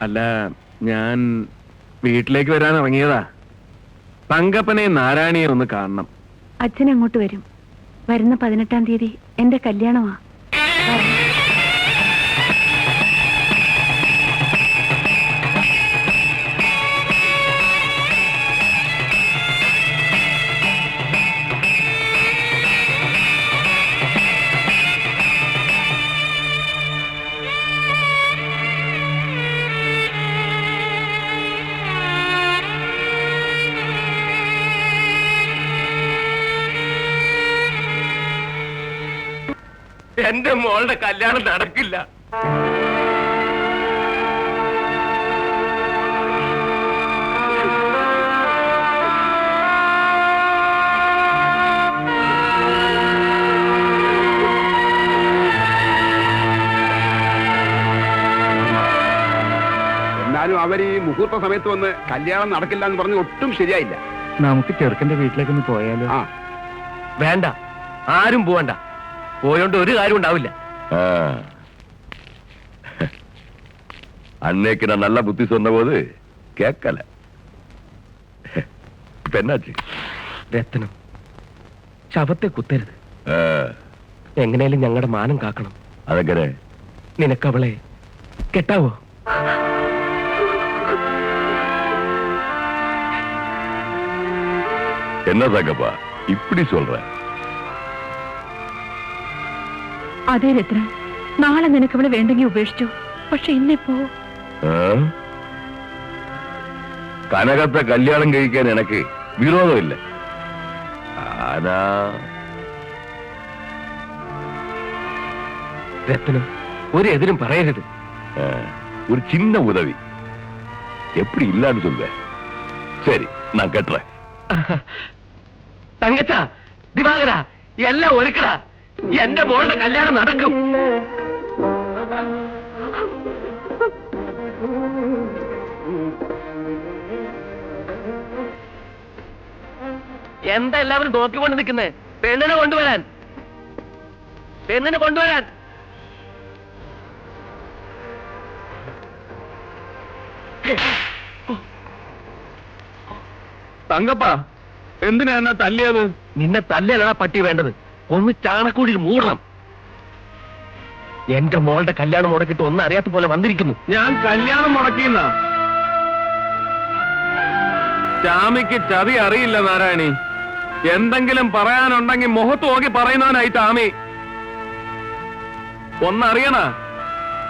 അല്ല, ഞാൻ വീട്ടിലേക്ക് വരാൻ ഇറങ്ങിയതാ. തങ്കപ്പനെ നാരായണിയെ ഒന്ന് കാണണം. അച്ഛൻ അങ്ങോട്ട് വരും. വരുന്ന 18-ാം തീയതി എന്റെ കല്യാണമാ. എന്റെ മോളുടെ കല്യാണം നടക്കില്ല. എന്നാലും അവർ ഈ മുഹൂർത്ത സമയത്ത് വന്ന് കല്യാണം നടക്കില്ല എന്ന് പറഞ്ഞ് ഒട്ടും ശരിയായില്ല. നമുക്ക് ചെറുക്കന്റെ വീട്ടിലേക്കൊന്ന് പോയാലോ? വേണ്ട, ആരും പോവണ്ട. പോയോണ്ട് ഒരു കാര്യം ഉണ്ടാവില്ല. அன்னைக்கு நான் நல்ல புத்தி சொன்ன போது கேட்கல. இப்ப என்னாச்சு? രത്നം, ശവത്തെ കുത്തരുത്. എങ്ങനെയാലും ഞങ്ങളുടെ മാനം കാക്കണം. അതെങ്ങനെ? നിനക്കവളെ കെട്ടാവോ? என்ன தங்கப்பா இப்படி சொல்ற? അതെ രത്ന, നാളെ നിനക്ക് അവളെ വേണ്ടെങ്കിൽ ഉപേക്ഷിച്ചു. പക്ഷെ ഇന്നിപ്പോ കനകത്തെ കല്യാണം കഴിക്കാൻ എനിക്ക് വിരോധമില്ല. ആനാ രത്നം, ഒരു എതിരും പറയരുത്. ஒரு சின்ன உதவி. எப்படி இல்லான்னு சொல்ல? சரி, நான் கட்டுறேன். തങ്കച്ച, ദിവാകര, എല്ലാം ഒരുക്കടാ. എന്റെ മോളുടെ കല്യാണം നടക്കും. എന്താ എല്ലാവരും നോക്കിക്കൊണ്ട് നിൽക്കുന്നേ? പെണ്ണിനെ കൊണ്ടുവരാൻ, പെണ്ണിനെ കൊണ്ടുവരാൻ. തങ്കപ്പ, എന്തിനാ എന്നെ തല്ലിയത്? നിന്നെ തല്ലലാ പട്ടി വേണ്ടത്. ഒന്ന് ചാണക്കൂടിയിൽ മൂടണം. എന്റെ മോളുടെ കല്യാണം മുടക്കിട്ട് ഒന്നും അറിയാത്ത പോലെ വന്നിരിക്കുന്നു. ഞാൻ കല്യാണം മുടക്കിയെന്ന ടാമിക്ക് ചതി അറിയില്ല നാരായണി. എന്തെങ്കിലും പറയാനുണ്ടെങ്കിൽ മുഖത്ത് നോക്കി പറയുന്നവനായി ടാമി. ഒന്നറിയണ,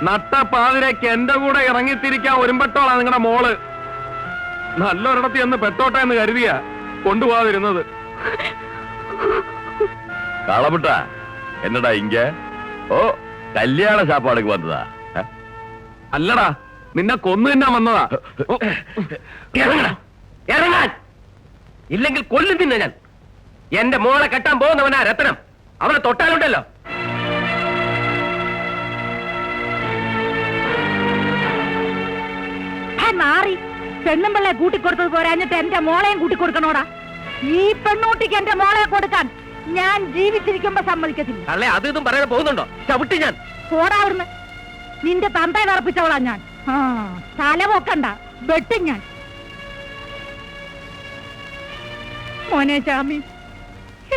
നട്ട പാതിരയ്ക്ക് എന്റെ കൂടെ ഇറങ്ങിത്തിരിക്കാൻ ഒരുമ്പെട്ടോളാ നിങ്ങളുടെ മോള്. നല്ലൊരിടത്ത് എന്ന് പെട്ടോട്ടെ എന്ന് കരുതിയ കൊണ്ടുപോകാതിരുന്നത്. காலப்பட்டா, என்னடா இங்க? ஓ, கல்யாண சாப்பாடுக்கு வந்ததா? അല്ലടാ, നിന്നെ കൊന്നു തിന്നാൻ വന്നതാ. ഇറങ്ങാൻ, ഇല്ലെങ്കിൽ കൊല്ലും തിന്ന ഞാൻ. എന്റെ മോളെ കെട്ടാൻ പോകുന്നവനാ രത്നം. അവളെ തൊട്ടാലുണ്ടല്ലോ. മാറി പെണ്ണുമ്പിള്ളെ കൂട്ടിക്കൊടുത്തത് പോരാഞ്ഞിട്ട് എന്റെ മോളെയും കൂട്ടിക്കൊടുക്കണോടാ. ഈ പെണ്ണൂട്ടിക്ക് എന്റെ മോളെ കൊടുക്കാൻ ഞാൻ ജീവിച്ചിരിക്കുമ്പോ സമ്മതിക്കത്തില്ല. അല്ലേ, അത് ഇതും പറയാൻ പോകുന്നുണ്ടോ? ചവിട്ടി ഞാൻ. പോടാവിടുന്ന്. നിന്റെ തന്തയെ വിറപ്പിച്ചവളാ ഞാൻ. തല പൊക്കണ്ട, വെട്ടും ഞാൻ. മോനെ ചാമി,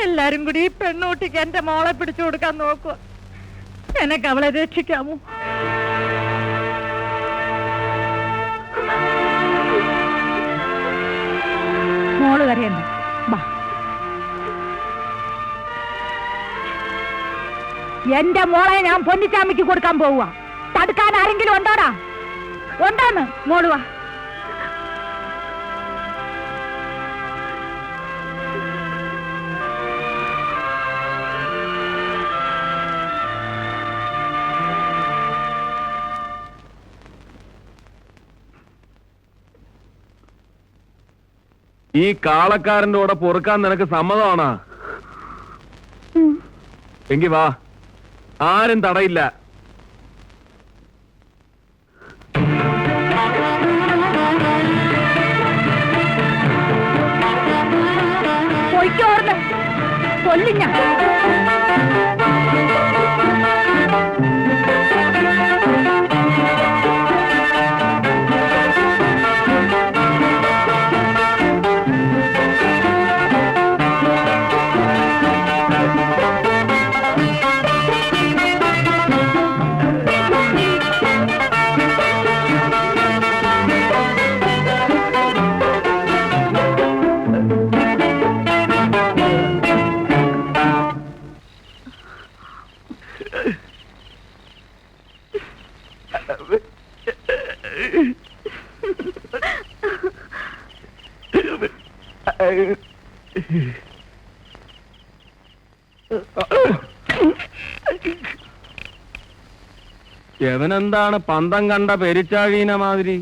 എല്ലാരും കൂടി ഈ പെണ്ണൂട്ടിക്ക് എന്റെ മോളെ പിടിച്ചു കൊടുക്കാൻ നോക്കുക. എനക്ക് അവളെ രക്ഷിക്കാമോ? മോള് കറിയണ്ട. എന്റെ മോളെ ഞാൻ പൊന്നിച്ചാമിക്ക് കൊടുക്കാൻ പോവുക. തടുക്കാൻ ആരെങ്കിലും ഉണ്ടോടാ? ഉണ്ടോന്ന്? മോളുവാ. ഈ കാളക്കാരന്റെ കൂടെ പൊറുക്കാൻ നിനക്ക് സമ്മതമാണോ? എങ്കി വാ, ആരും തടയില്ല. പൊയ്ക്കോർന്ന് കൊല്ലിഞ്ഞ. എവനെന്താണ് പന്തം കണ്ട പെരിച്ചാഴീന മാതിരി?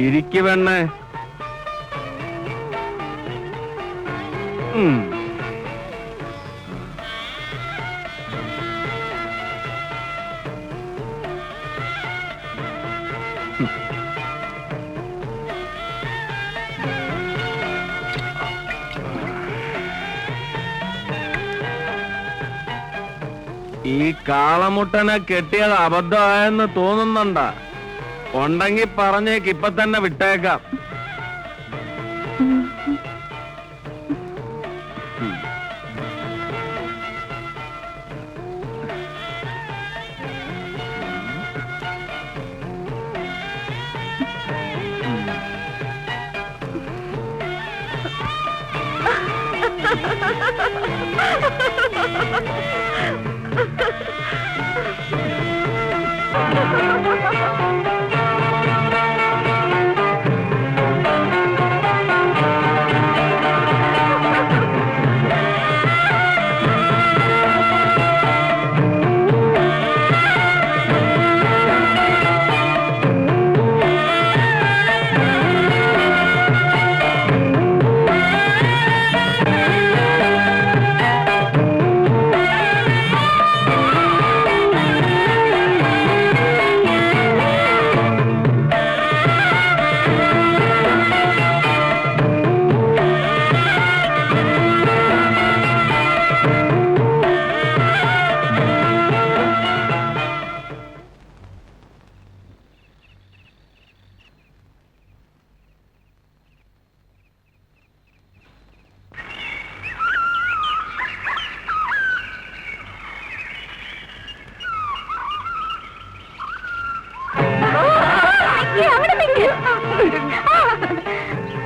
ഇരിക്കു പെണ്ണേ. ഈ കാളമുട്ടനെ കെട്ടിയത് അബദ്ധമായെന്ന് തോന്നുന്നുണ്ട? ഉണ്ടെങ്കിൽ പറഞ്ഞേക്ക്, ഇപ്പൊ തന്നെ വിട്ടേക്കാം.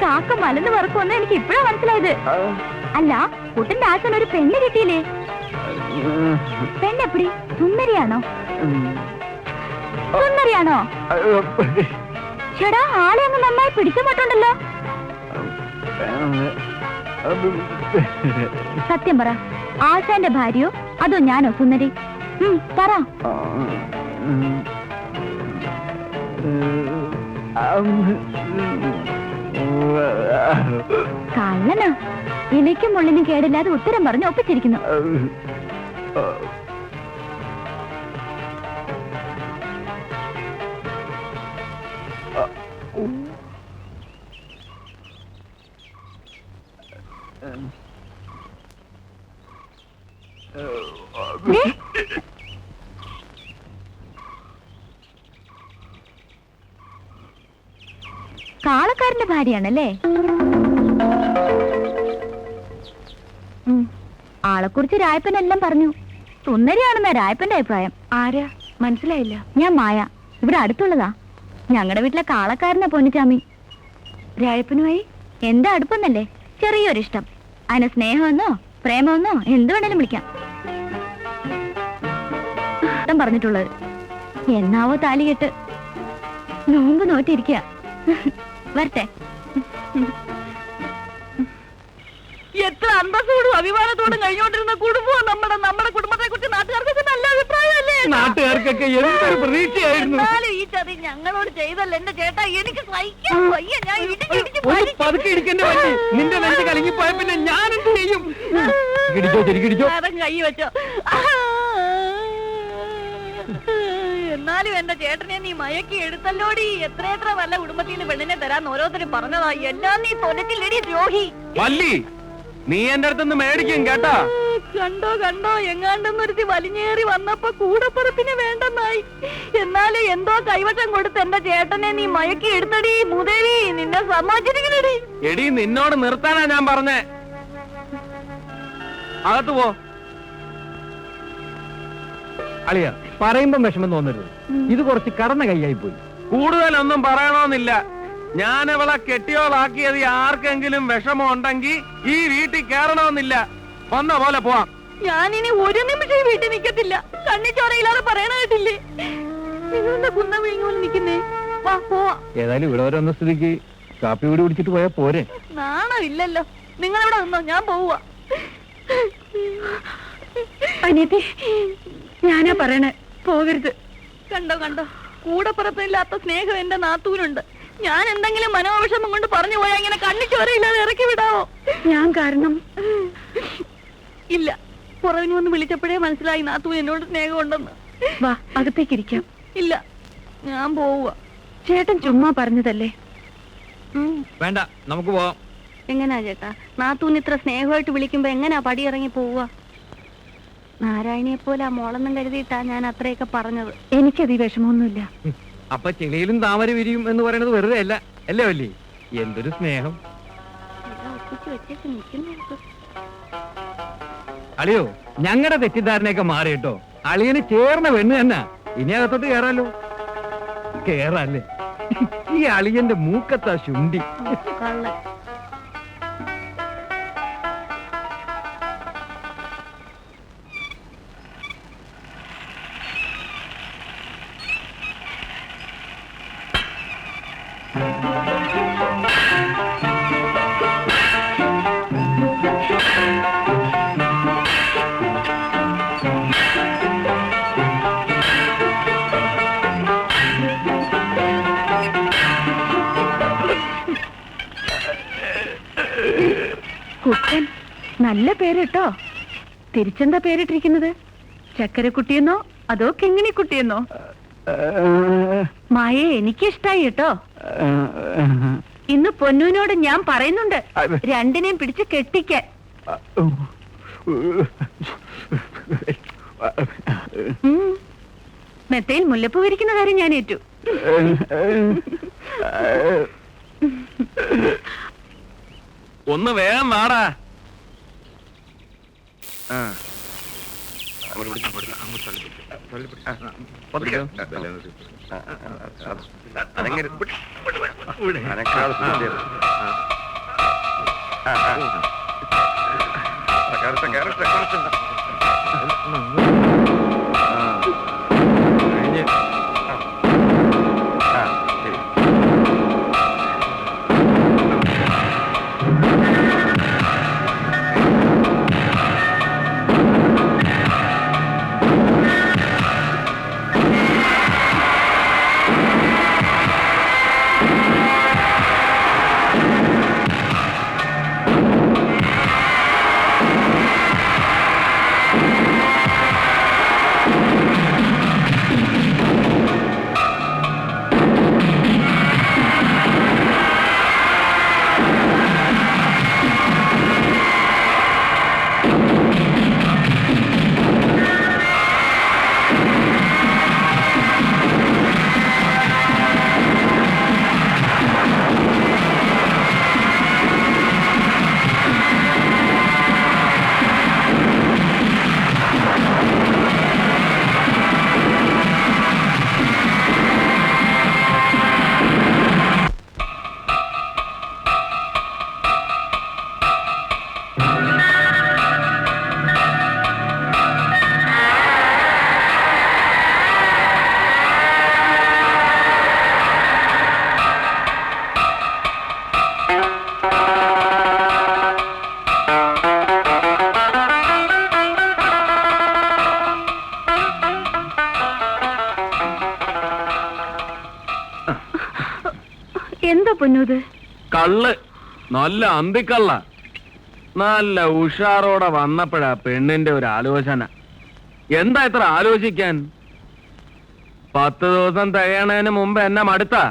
കാക്ക മലന്ന് പറക്കുമെന്ന് എനിക്ക് ഇപ്പഴാ മനസ്സിലായത്. അല്ല, കുട്ടന്റെ ആശൻ ഒരു പെണ്ണ് കിട്ടിയില്ലേ? പെണ്ണെപ്പടി? സുന്ദരിയാണോ? സുന്ദരിയാണോ? ചേടാ, ആളെ അങ്ങ് നന്നായി പിടിച്ചപ്പെട്ടുണ്ടല്ലോ. സത്യം പറ, ആശാന്റെ ഭാര്യയോ അതോ ഞാനോ സുന്ദരി? പറ. കള്ളനാ. ഇലയ്ക്കും മുള്ളിനും കേടില്ലാതെ ഉത്തരം പറഞ്ഞ് ഒപ്പിച്ചിരിക്കുന്നു. കാളക്കാരന്റെ ഭാര്യയാണല്ലേ? ആളെക്കുറിച്ച് രായപ്പനെല്ലാം പറഞ്ഞു. സുന്ദരിയാണെന്ന രായപ്പന്റെ അഭിപ്രായം. ആരാ? മനസ്സിലായില്ല. ഞാൻ മായ, ഇവിടെ അടുത്തുള്ളതാ. ഞങ്ങളുടെ വീട്ടിലെ കാളക്കാരനാ പൊന്നിച്ചാമി. രായപ്പനുമായി എന്താ അടുപ്പെന്നല്ലേ? ചെറിയൊരിഷ്ടം. അതിനെ സ്നേഹമെന്നോ പ്രേമമെന്നോ എന്ത് വേണേലും വിളിക്കാം. ഇഷ്ടം പറഞ്ഞിട്ടുള്ളത്. എന്നാവോ താലികെട്ട് നോമ്പ് നോറ്റിരിക്കുക. വരട്ടെ. എത്ര അന്തസ്സോടും അഭിമാനത്തോടും കഴിഞ്ഞോണ്ടിരുന്ന കുടുംബവും നമ്മുടെ കുടുംബത്തെ കുറിച്ച് നാട്ടുകാർക്ക് നല്ല അഭിപ്രായമല്ലേ? നാട്ടുകാർക്കൊക്കെ എന്തൊരു പ്രതീക്ഷയായിരുന്നു. ഈ ചതി ഞങ്ങളോട് ചെയ്തല്ല എന്റെ ചേട്ടാ. എനിക്ക് സഹിക്കാൻ വയ്യ. ഞാൻ പതുക്കെ ഇടിക്കേണ്ടി വന്നു. നിന്റെ നെഞ്ച് കലങ്ങിപ്പോയ പിന്നെ ഞാൻ എന്ത് ചെയ്യും? കൈ വെച്ചോ. എന്നാലും എന്റെ ചേട്ടനെ നീ മയക്കി എടുത്തല്ലോടി. എത്ര വല്ല കുടുംബത്തിൽ നിന്ന് പെണ്ണിനെ തരാന്ന് ഓരോരുത്തരും പറഞ്ഞതാ. എല്ലാം നീ തൊലച്ചില്ലടി ദ്രോഹി. വല്ലി, നീ എന്റെ അടുത്തുനിന്ന് മേടിക്കും കേട്ടാ. കണ്ടോ എങ്ങാണ്ടെന്നൊരുത്തി വലിഞ്ഞേറി വന്നപ്പോ കൂടപ്പുറപ്പിന് വേണ്ടെന്നായി. എന്നാലും എന്തോ കൈവശം കൊടുത്ത് എന്റെ ചേട്ടനെ നീ മയക്കി എടുത്തടി. മുദേവി, നിന്നെ സമ്മതിച്ചിരിക്കണടി. എടി, നിന്നോട് നിർത്താനാ ഞാൻ പറഞ്ഞേ. അകത്ത് പോ. അളിയ, പറയുമ്പോ വിഷമം തോന്നരുത്. ഇത് കുറച്ച് കടന്ന കൈയായി പോയി. കൂടുതലൊന്നും പറയണമെന്നില്ല. ഞാൻ ഇവളെ കെട്ടിയോളാക്കിയത് ആർക്കെങ്കിലും വിഷമം ഉണ്ടെങ്കിൽ ഈ വീട്ടിൽ കയറണമെന്നില്ല. വന്ന പോലെ പോവാം. ഞാനിനി ഒരു നിമിഷം ഈ വീട്ടിൽ നിൽക്കത്തില്ല. കണ്ണി ചോരയില്ലാതെ പറയണ കേട്ടില്ലേ? നിങ്ങളെന്താ കുന്ന വിഴുങ്ങി പോലെ നിൽക്കുന്നേ? വാ പോവാ. ഏതായാലും ഇവിടെ വരെ വന്ന സ്ഥിതിക്ക് കാപ്പി കൂടി കുടിച്ചിട്ട് പോയാ പോരെ. നാണമില്ലല്ലോ. നിങ്ങളിവിടെ നിന്നോ, ഞാൻ പോവാ. അനിയത്തി, ഞാനാ പറയണേ, പോകരുത്. കണ്ടോ കണ്ടോ, കൂടെ പുറപ്പില്ലാത്ത സ്നേഹം എന്റെ നാത്തൂനുണ്ട്. ഞാൻ എന്തെങ്കിലും മനോവിഷമം കൊണ്ട് പറഞ്ഞു പോയാ ഇങ്ങനെ കണ്ണിച്ചോരയില്ലാതെ ഇറക്കി വിടാവോ? ഞാൻ കാരണം ഇല്ല. പുറവിന് വന്ന് വിളിച്ചപ്പോഴേ മനസ്സിലായി നാത്തൂൻ എന്നോട് സ്നേഹം ഉണ്ടെന്ന്. വാ, അകത്തേക്കിരിക്കാം. ഇല്ല, ഞാൻ പോവുക. ചേട്ടൻ ചുമ്മാ പറഞ്ഞതല്ലേ. വേണ്ട, നമുക്ക് പോവാം. എങ്ങനാ ചേട്ടാ, നാത്തൂൻ ഇത്ര സ്നേഹമായിട്ട് വിളിക്കുമ്പോ എങ്ങനാ പടിയിറങ്ങി പോവുക? നാരായണിയെ പോലെ ആ മോളെന്നും കരുതിയിട്ടാ ഞാൻ അത്രയൊക്കെ പറഞ്ഞത്. എനിക്കത് ഈ വിഷമമൊന്നുമില്ല. അപ്പൊ ചെളിയിലും താമര വിരിയും എന്ന് പറയുന്നത് വെറുതെ അല്ല അല്ലേ വല്ലി? എന്തൊരു സ്നേഹം. അളിയോ, ഞങ്ങളുടെ തെറ്റിദ്ധാരണയൊക്കെ മാറി കേട്ടോ. അളിയന് ചേർന്ന പെണ്ണ് തന്നെ. ഇനി അകത്തോട്ട് കേറാലോ. കേറാല്ലേ? ഈ അളിയന്റെ മൂക്കത്താ ശുണ്ടി. കള്ളൻ. കുട്ടൻ, നല്ല പേര് കേട്ടോ. തിരിച്ചെന്താ പേരിട്ടിരിക്കുന്നത്? ചക്കരക്കുട്ടിയെന്നോ അതോ കിങ്ങിണിക്കുട്ടിയെന്നോ? മായേ എനിക്കിഷ്ടായി കേട്ടോ. ഇന്ന് പൊന്നൂനോട് ഞാൻ പറയുന്നുണ്ട്, രണ്ടിനെയും പിടിച്ച് കെട്ടിക്കാൻ. മെത്തയിൽ മുല്ലപ്പൂ വിരിക്കുന്ന കാര്യം ഞാൻ ഏറ്റു. ഒന്ന് വേഗം വാടാ. എന്താ പൊന്നൂത്? കള്ള്, നല്ല അന്തിക്കള്ള. നല്ല ഉഷാറോടെ വന്നപ്പോഴാ പെണ്ണിന്റെ ഒരു ആലോചന. എന്താ ഇത്ര ആലോചിക്കാൻ? 10 ദിവസം തികയണതിന് മുമ്പ് എന്നെ മടുത്താ.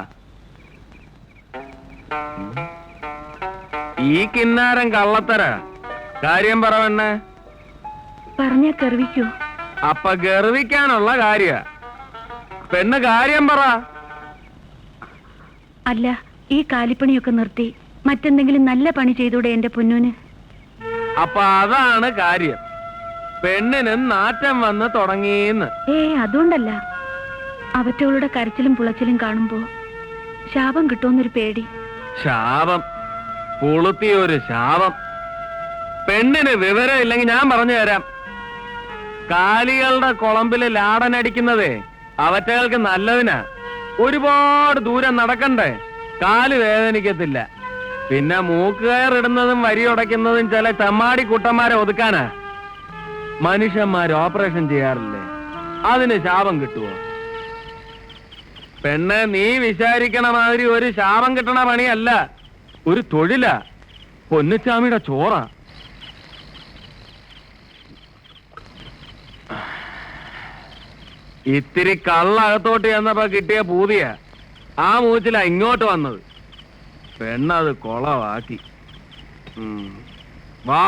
ഈ കിന്നാരം കള്ളത്തര. കാര്യം പറവണ്ണ. പറഞ്ഞ ഗർവിക്കൂ. അപ്പൊ ഗർവിക്കാനുള്ള കാര്യ. പെണ്ണ് കാര്യം പറ. അല്ല, ഈ കാലിപ്പണിയൊക്കെ നിർത്തി മറ്റെന്തെങ്കിലും നല്ല പണി ചെയ്തൂടെ എന്റെ പൊന്നൂന്? അപ്പൊ അതാണ് കാര്യം. പെണ്ണിന് നാറ്റം വന്ന് തുടങ്ങിയെന്ന്. അതുകൊണ്ടല്ല, അവറ്റവളുടെ കരച്ചിലും പുളച്ചിലും കാണുമ്പോ ശാപം കിട്ടുമെന്നൊരു പേടി. ശാപം? കൊളുത്തിയൊരു ശാപം. പെണ്ണിന് വിവരം ഇല്ലെങ്കിൽ ഞാൻ പറഞ്ഞു തരാം. കാലികളുടെ കുളമ്പില് ലാടനടിക്കുന്നതേ അവറ്റകൾക്ക് നല്ലതിനാ. ഒരുപാട് ദൂരം നടക്കണ്ടേ, കാല് വേദനിക്കത്തില്ല. പിന്നെ മൂക്കുകയറിടുന്നതും വരിയുടയ്ക്കുന്നതും ചില ചമ്മാടി കുട്ടന്മാരെ ഒതുക്കാനാ. മനുഷ്യന്മാര് ഓപ്പറേഷൻ ചെയ്യാറില്ലേ, അതിന് ശാപം കിട്ടുവോ? പെണ്ണ്, നീ വിചാരിക്കണ മാതിരി ഒരു ശാപം കിട്ടണ പണിയല്ല, ഒരു തൊഴിലാ. പൊന്നുച്ചാമിയുടെ ചോറ. ഇത്തിരി കള്ളകത്തോട്ട് ചെന്നപ്പോ കിട്ടിയ പൂതിയ ആ മൂച്ചില ഇങ്ങോട്ട് വന്നത്. പെണ്ണത് കൊളവാക്കി. വാ.